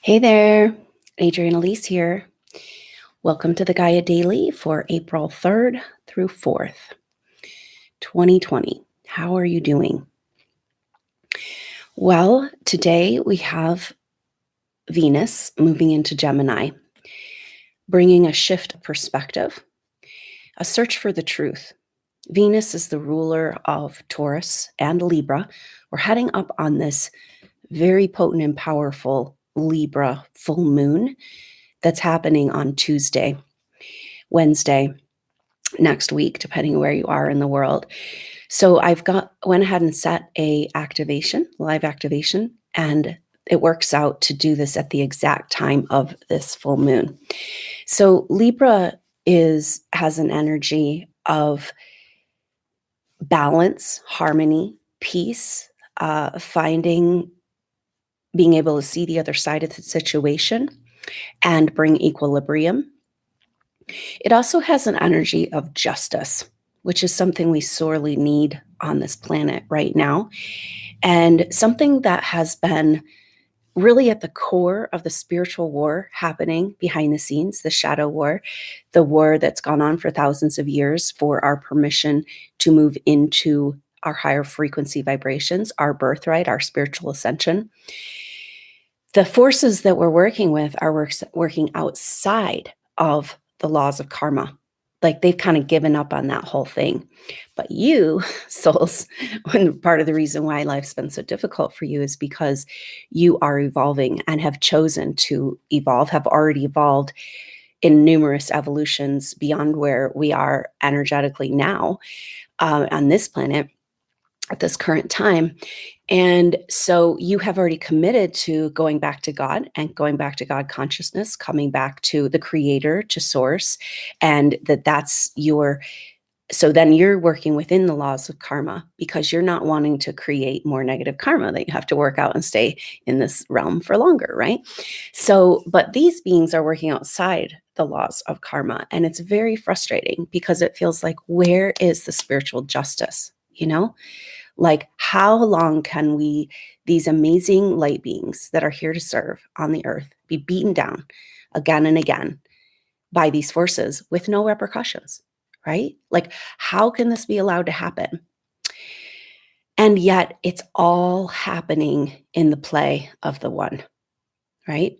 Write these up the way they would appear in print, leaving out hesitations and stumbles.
Hey there, Adrienne Elise here. Welcome to the Gaia Daily for April 3rd through 4th, 2020. How are you doing? Well, today we have Venus moving into Gemini, bringing a shift of perspective, a search for the truth. Venus is the ruler of Taurus and Libra. We're heading up on this very potent and powerful Libra full moon that's happening on Tuesday, Wednesday, next week, depending on where you are in the world. So went ahead and set a live activation, and it works out to do this at the exact time of this full moon. So Libra has an energy of balance, harmony, peace, being able to see the other side of the situation and bring equilibrium. It also has an energy of justice, which is something we sorely need on this planet right now, and something that has been really at the core of the spiritual war happening behind the scenes, the shadow war, the war that's gone on for thousands of years for our permission to move into our higher frequency vibrations, our birthright, our spiritual ascension. The forces that we're working with are working outside of the laws of karma. Like they've kind of given up on that whole thing. But you, souls, part of the reason why life's been so difficult for you is because you are evolving and have chosen to evolve, have already evolved in numerous evolutions beyond where we are energetically now on this planet at this current time. And so you have already committed to going back to God and going back to God consciousness, coming back to the creator, to source, and so then you're working within the laws of karma because you're not wanting to create more negative karma that you have to work out and stay in this realm for longer, right? So, but these beings are working outside the laws of karma, and it's very frustrating because it feels like, where is the spiritual justice, Like, how long can these amazing light beings that are here to serve on the earth, be beaten down again and again by these forces with no repercussions, right? Like, how can this be allowed to happen? And yet it's all happening in the play of the one, right?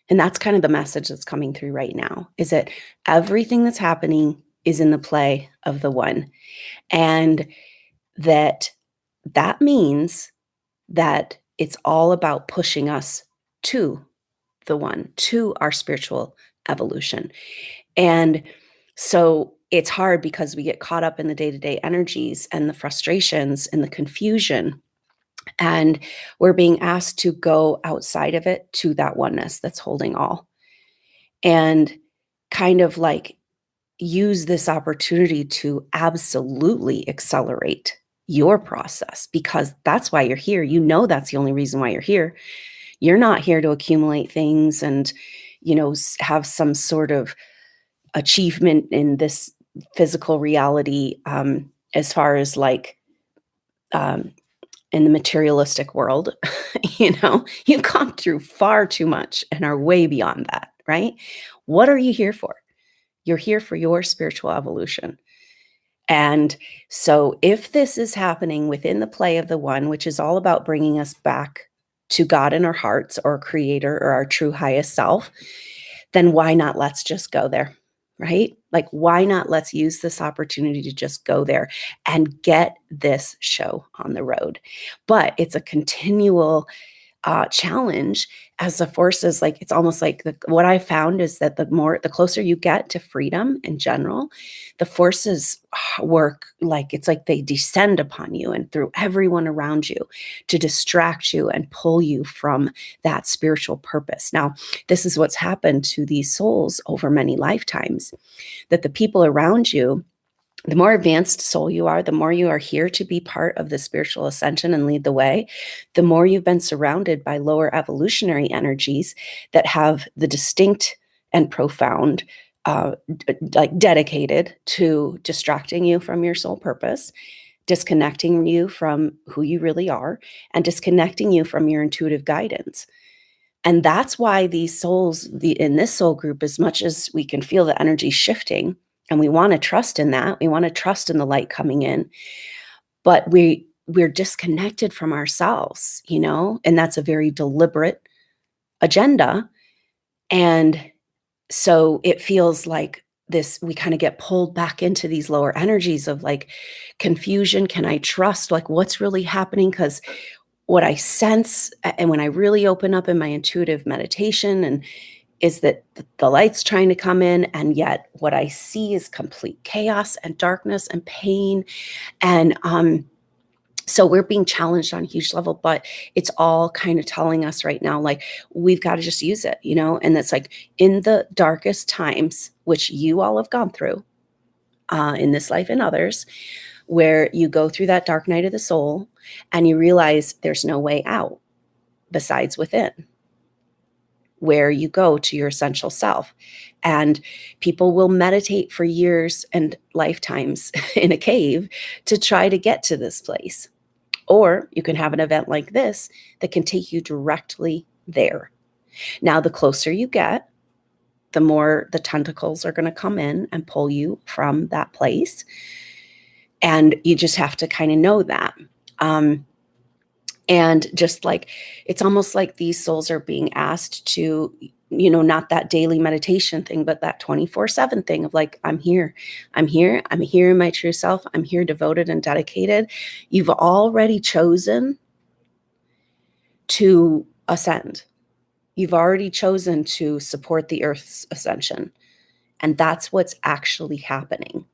And that's kind of the message that's coming through right now, is that everything that's happening is in the play of the one. And that means that it's all about pushing us to the one, to our spiritual evolution. And so it's hard because we get caught up in the day-to-day energies and the frustrations and the confusion. And we're being asked to go outside of it to that oneness that's holding all. And kind of like use this opportunity to absolutely accelerate your process, because that's why you're here. That's the only reason why you're here. You're not here to accumulate things and, have some sort of achievement in this physical reality, as far as like in the materialistic world. You've gone through far too much and are way beyond that, right? What are you here for? You're here for your spiritual evolution. And so if this is happening within the play of the one, which is all about bringing us back to God in our hearts, or creator, or our true highest self, then why not let's just go there, right? Like, why not let's use this opportunity to just go there and get this show on the road? But it's a continual challenge as the forces, like, it's almost like what I found is that the closer you get to freedom in general, the forces work like, it's like they descend upon you and through everyone around you to distract you and pull you from that spiritual purpose. Now, this is what's happened to these souls over many lifetimes, that the people around you, the more advanced soul you are, the more you are here to be part of the spiritual ascension and lead the way, the more you've been surrounded by lower evolutionary energies that have the distinct and profound, like dedicated to distracting you from your soul purpose, disconnecting you from who you really are, and disconnecting you from your intuitive guidance. And that's why these souls, in this soul group, as much as we can feel the energy shifting, and we want to trust in that, we want to trust in the light coming in, but we're disconnected from ourselves, and that's a very deliberate agenda. And so it feels like this, we kind of get pulled back into these lower energies of like confusion. Can I trust like what's really happening? Because what I sense, and when I really open up in my intuitive meditation, and is that the light's trying to come in, and yet what I see is complete chaos and darkness and pain. And so we're being challenged on a huge level, but it's all kind of telling us right now, like, we've got to just use it, and that's like in the darkest times, which you all have gone through in this life and others, where you go through that dark night of the soul and you realize there's no way out besides within, where you go to your essential self. And people will meditate for years and lifetimes in a cave to try to get to this place. Or you can have an event like this that can take you directly there. Now, the closer you get, the more the tentacles are going to come in and pull you from that place. And you just have to kind of know that. And just like, it's almost like these souls are being asked to, not that daily meditation thing, but that 24/7 thing of like, I'm here in my true self. I'm here, devoted and dedicated. You've already chosen to ascend. You've already chosen to support the Earth's ascension. And that's what's actually happening.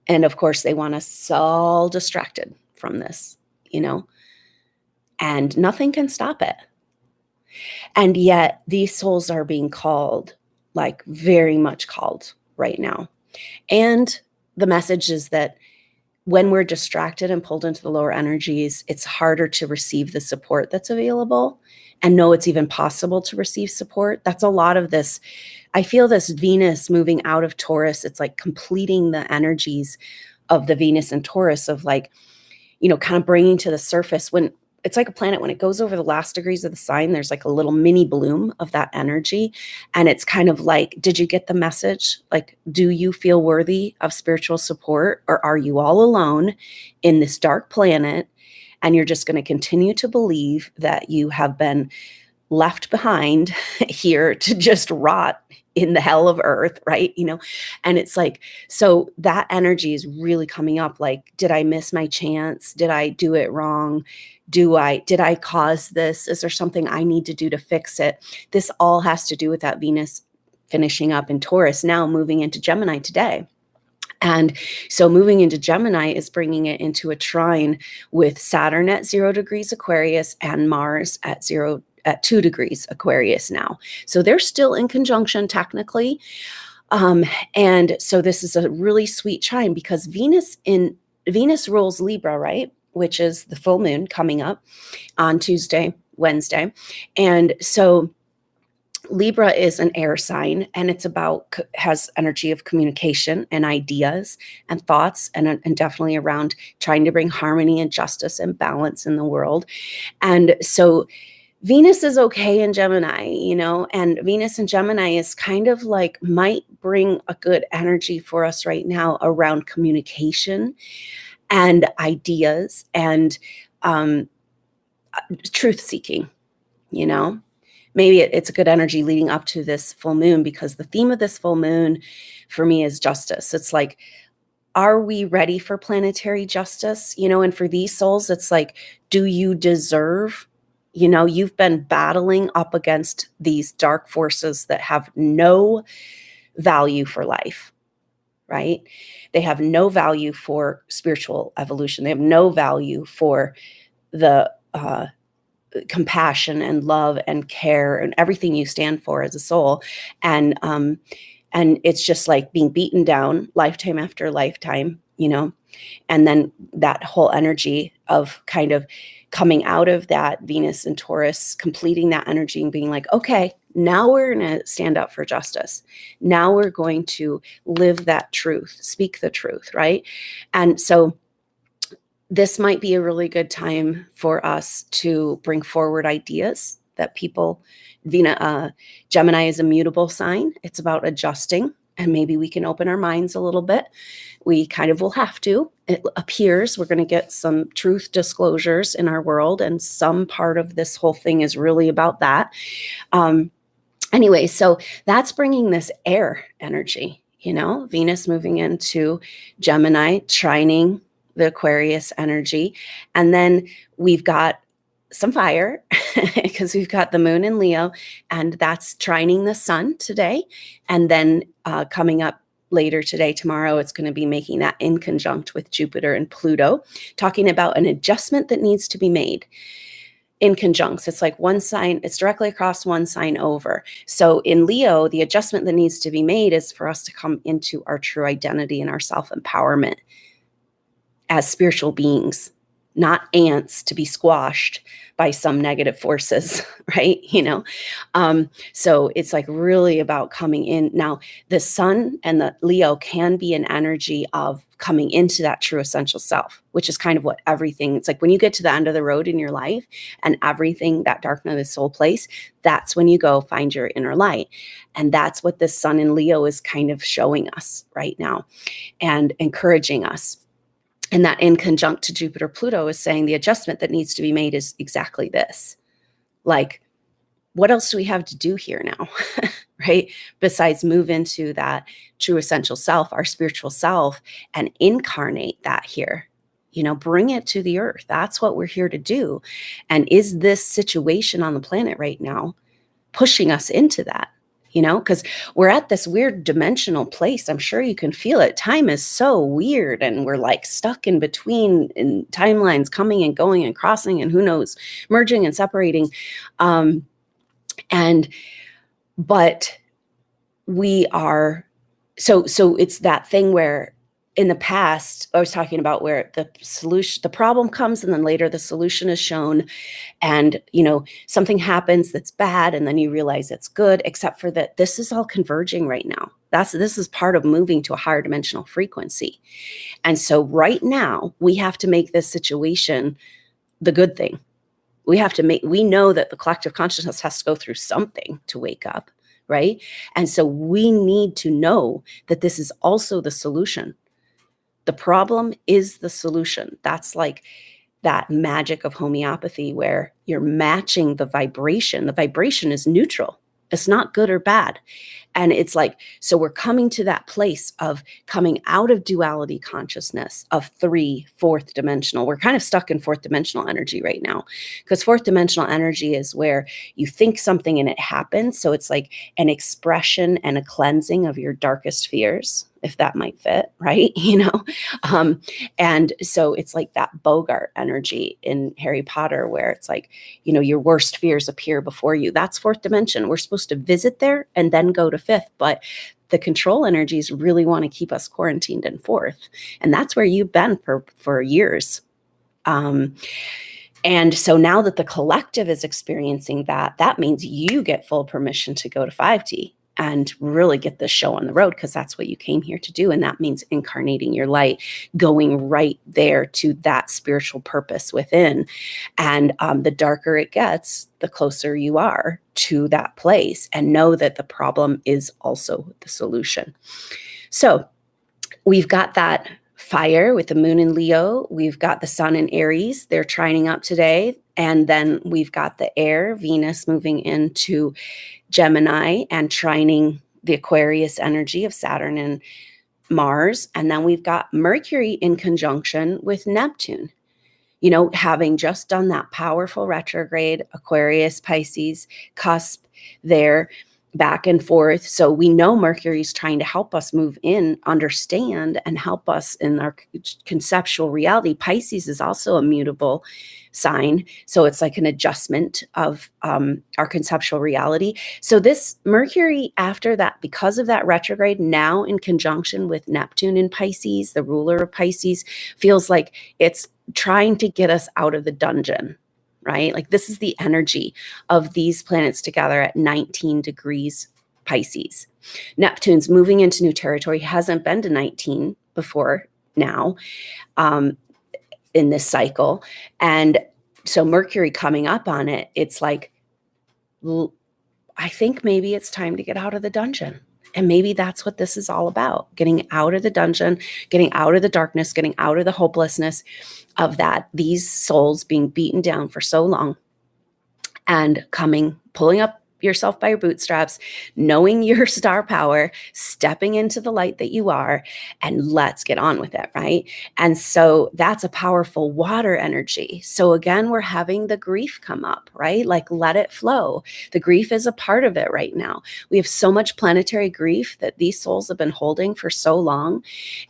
And of course, they want us all distracted from this, and nothing can stop it. And yet these souls are being called, like very much called right now. And the message is that when we're distracted and pulled into the lower energies, it's harder to receive the support that's available and know it's even possible to receive support. That's a lot of this. I feel this Venus moving out of Taurus. It's like completing the energies of the Venus and Taurus of like, kind of bringing to the surface. When it's like a planet, when it goes over the last degrees of the sign, there's like a little mini bloom of that energy. And it's kind of like, did you get the message? Like, do you feel worthy of spiritual support, or are you all alone in this dark planet? And you're just going to continue to believe that you have been left behind here to just rot in the hell of earth, right? And it's like, so that energy is really coming up. Like, did I miss my chance? Did I do it wrong? Did I cause this? Is there something I need to do to fix it? This all has to do with that Venus finishing up in Taurus, now moving into Gemini today. And so moving into Gemini is bringing it into a trine with Saturn at 0 degrees Aquarius and Mars at 2 degrees Aquarius now. So they're still in conjunction technically. And so this is a really sweet trine because Venus rules Libra, right? Which is the full moon coming up on Tuesday, Wednesday. And so Libra is an air sign, and it's has energy of communication and ideas and thoughts, and definitely around trying to bring harmony and justice and balance in the world. And so Venus is okay in Gemini, and Venus in Gemini is kind of like, might bring a good energy for us right now around communication and ideas and truth seeking, Maybe it's a good energy leading up to this full moon, because the theme of this full moon for me is justice. It's like, are we ready for planetary justice? And for these souls, it's like, do you deserve, you've been battling up against these dark forces that have no value for life, right? They have no value for spiritual evolution. They have no value for the compassion and love and care and everything you stand for as a soul. And it's just like being beaten down lifetime after lifetime, and then that whole energy of kind of coming out of that Venus and Taurus, completing that energy and being like, okay, now we're going to stand up for justice. Now we're going to live that truth, speak the truth, right? And so this might be a really good time for us to bring forward ideas that people, Gemini is a mutable sign. It's about adjusting, and maybe we can open our minds a little bit. We kind of will have to. It appears we're going to get some truth disclosures in our world, and some part of this whole thing is really about that. Anyway, so that's bringing this air energy, Venus moving into Gemini, trining the Aquarius energy. And then we've got some fire because we've got the moon in Leo, and that's trining the sun today. And then coming up later today, tomorrow, it's going to be making that in conjunct with Jupiter and Pluto, talking about an adjustment that needs to be made. In conjuncts, it's like one sign, it's directly across one sign over. So in Leo, the adjustment that needs to be made is for us to come into our true identity and our self-empowerment as spiritual beings, not ants to be squashed by some negative forces, right? So it's like really about coming in. Now, the sun and the Leo can be an energy of coming into that true essential self, which is kind of what everything, it's like when you get to the end of the road in your life and everything, that dark night of the soul place, that's when you go find your inner light. And that's what the sun in Leo is kind of showing us right now and encouraging us. And that in conjunct to Jupiter, Pluto is saying the adjustment that needs to be made is exactly this. Like, what else do we have to do here now, right? Besides move into that true essential self, our spiritual self, and incarnate that here, bring it to the earth. That's what we're here to do. And is this situation on the planet right now pushing us into that? Because we're at this weird dimensional place. I'm sure you can feel it. Time is so weird, and we're like stuck in between in timelines coming and going and crossing, and who knows, merging and separating. But we are, so it's that thing where in the past, I was talking about where the problem comes and then later the solution is shown, and, something happens that's bad and then you realize it's good, except for that this is all converging right now. This is part of moving to a higher dimensional frequency. And so right now we have to make this situation the good thing. We know that the collective consciousness has to go through something to wake up, right? And so we need to know that this is also the solution. The problem is the solution. That's like that magic of homeopathy where you're matching the vibration. The vibration is neutral. It's not good or bad. And it's like, so we're coming to that place of coming out of duality consciousness of 3, fourth dimensional. We're kind of stuck in fourth dimensional energy right now, because fourth dimensional energy is where you think something and it happens. So it's like an expression and a cleansing of your darkest fears, if that might fit, right? And so it's like that Bogart energy in Harry Potter, where it's like, your worst fears appear before you. That's fourth dimension. We're supposed to visit there and then go to fifth, but the control energies really want to keep us quarantined in fourth. And that's where you've been for years. And so now that the collective is experiencing that means you get full permission to go to 5D and really get this show on the road, because that's what you came here to do. And that means incarnating your light, going right there to that spiritual purpose within. And the darker it gets, the closer you are to that place, and know that the problem is also the solution. So we've got that fire with the moon in Leo. We've got the sun in Aries. They're trining up today. And then we've got the air, Venus moving into Gemini and trining the Aquarius energy of Saturn and Mars. And then we've got Mercury in conjunction with Neptune, having just done that powerful retrograde, Aquarius, Pisces cusp there, back and forth. So we know Mercury's trying to help us move in, understand, and help us in our conceptual reality. Pisces is also a mutable sign. So it's like an adjustment of our conceptual reality. So this Mercury, after that, because of that retrograde, now in conjunction with Neptune in Pisces, the ruler of Pisces, feels like it's trying to get us out of the dungeon, right? Like this is the energy of these planets together at 19 degrees Pisces. Neptune's moving into new territory, hasn't been to 19 before now in this cycle. And so Mercury coming up on it, it's like I think maybe it's time to get out of the dungeon. And maybe that's what this is all about, getting out of the dungeon, getting out of the darkness, getting out of the hopelessness of that, these souls being beaten down for so long, and pulling up yourself by your bootstraps, knowing your star power, stepping into the light that you are, and let's get on with it, right? And so that's a powerful water energy. So again, we're having the grief come up, right? Like, let it flow. The grief is a part of it right now. We have so much planetary grief that these souls have been holding for so long.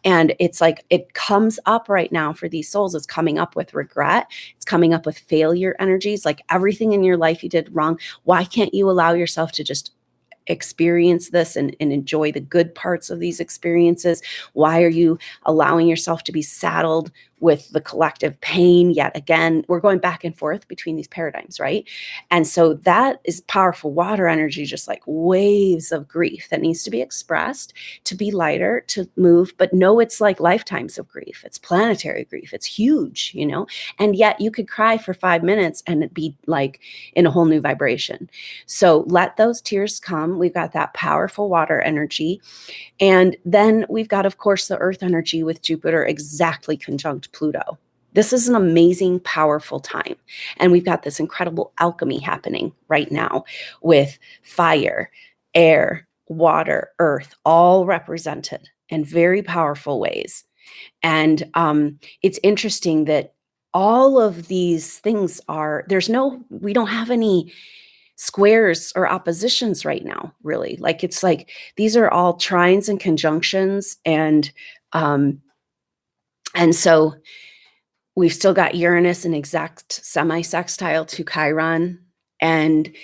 And it's like, it comes up right now for these souls. It's coming up with regret. It's coming up with failure energies, like everything in your life you did wrong. Why can't you allow yourself to just experience this and enjoy the good parts of these experiences? Why are you allowing yourself to be saddled with the collective pain yet again? We're going back and forth between these paradigms, right? And so that is powerful water energy, just like waves of grief that needs to be expressed, to be lighter, to move. But no, it's like lifetimes of grief. It's planetary grief. It's huge, and yet you could cry for 5 minutes and it'd be like in a whole new vibration. So let those tears come. We've got that powerful water energy. And then we've got, of course, the earth energy with Jupiter exactly conjunct Pluto. This is an amazing, powerful time. And we've got this incredible alchemy happening right now with fire, air, water, earth, all represented in very powerful ways. And it's interesting that all of these things we don't have any squares or oppositions right now, really. Like, it's like these are all trines and conjunctions, and so we've still got Uranus in exact semi-sextile to Chiron, and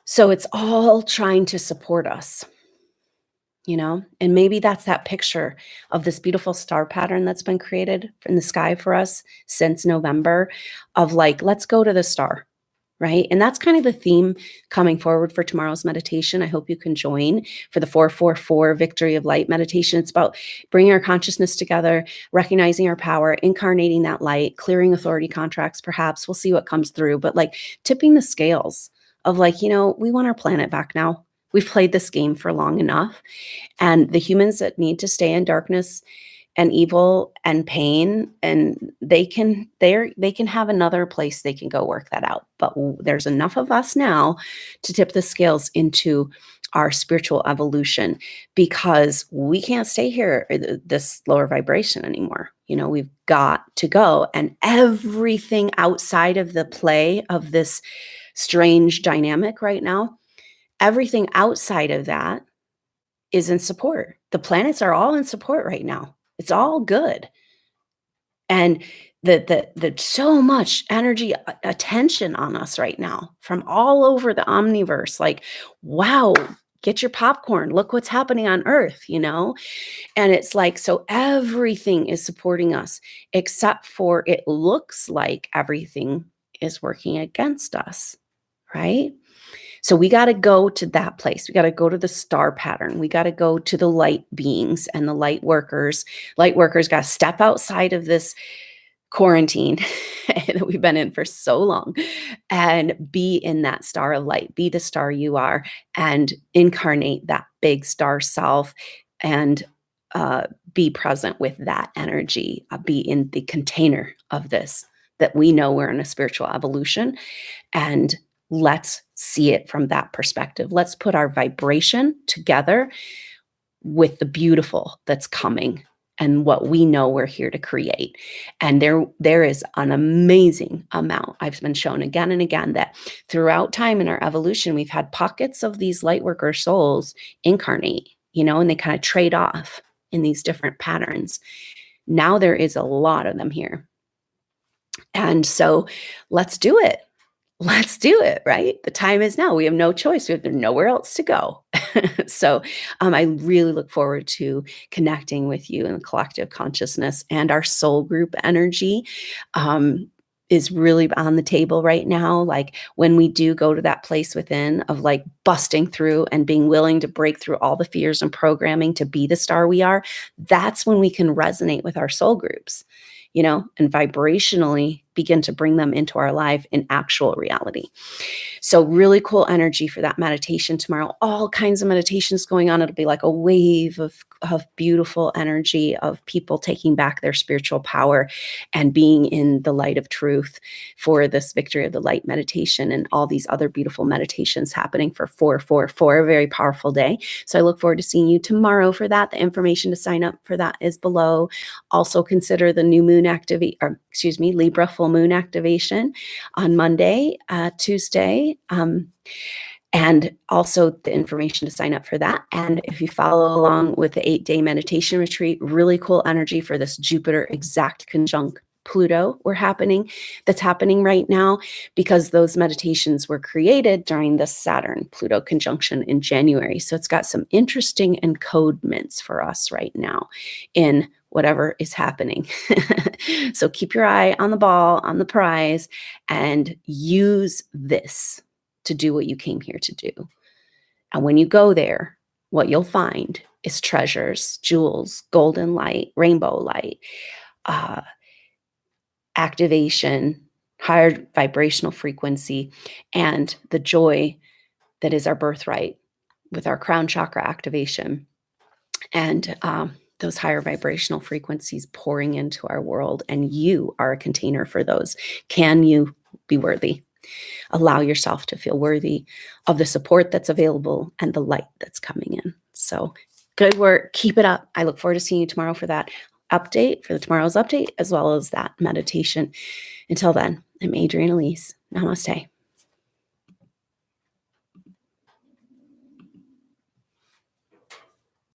so it's all trying to support us, and maybe that's that picture of this beautiful star pattern that's been created in the sky for us since November, of like, let's go to the star. Right. And that's kind of the theme coming forward for tomorrow's meditation. I hope you can join for the 444 Victory of Light meditation. It's about bringing our consciousness together, recognizing our power, incarnating that light, clearing authority contracts, perhaps. We'll see what comes through. But like tipping the scales of like, we want our planet back now. We've played this game for long enough. And the humans that need to stay in darkness and evil and pain, and they can have another place they can go work that out. But there's enough of us now to tip the scales into our spiritual evolution, because we can't stay here this lower vibration anymore. We've got to go, and everything outside of the play of this strange dynamic right now, everything outside of that is in support. The planets are all in support right now. It's all good. And the so much energy, attention on us right now from all over the omniverse. Like, wow, get your popcorn. Look what's happening on Earth, And it's like, so everything is supporting us, except for it looks like everything is working against us, right? So we got to go to that place. We got to go to the star pattern. We got to go to the light beings and the light workers. Light workers got to step outside of this quarantine that we've been in for so long and be in that star of light. Be the star you are and incarnate that big star self, and be present with that energy. Be in the container of this, that we know we're in a spiritual evolution, and let's see it from that perspective. Let's put our vibration together with the beautiful that's coming and what we know we're here to create. And there is an amazing amount. I've been shown again and again that throughout time in our evolution, we've had pockets of these light worker souls incarnate, and they kind of trade off in these different patterns. Now there is a lot of them here. And so let's do it. Let's do it, right? The time is now. We have no choice. We have nowhere else to go. So I really look forward to connecting with you in the collective consciousness, and our soul group energy is really on the table right now. Like, when we do go to that place within of like busting through and being willing to break through all the fears and programming to be the star we are, that's when we can resonate with our soul groups, and vibrationally begin to bring them into our life in actual reality. So really cool energy for that meditation tomorrow. All kinds of meditations going on. It'll be like a wave of beautiful energy of people taking back their spiritual power and being in the light of truth for this Victory of the Light meditation, and all these other beautiful meditations happening for 444, a very powerful day. So I look forward to seeing you tomorrow for that. The information to sign up for that is below. Also consider the new moon Libra full moon activation on Monday, Tuesday, and also the information to sign up for that. And if you follow along with the 8-day meditation retreat, really cool energy for this Jupiter exact conjunct Pluto that's happening right now, because those meditations were created during the Saturn Pluto conjunction in January. So it's got some interesting encodements for us right now in whatever is happening. So keep your eye on the ball, on the prize, and use this to do what you came here to do. And when you go there, what you'll find is treasures, jewels, golden light, rainbow light, activation, higher vibrational frequency, and the joy that is our birthright with our crown chakra activation. And those higher vibrational frequencies pouring into our world, and you are a container for those. Can you be worthy? Allow yourself to feel worthy of the support that's available and the light that's coming in. So good work. Keep it up. I look forward to seeing you tomorrow for that update, for tomorrow's update, as well as that meditation. Until then, I'm Adrienne Elise. Namaste.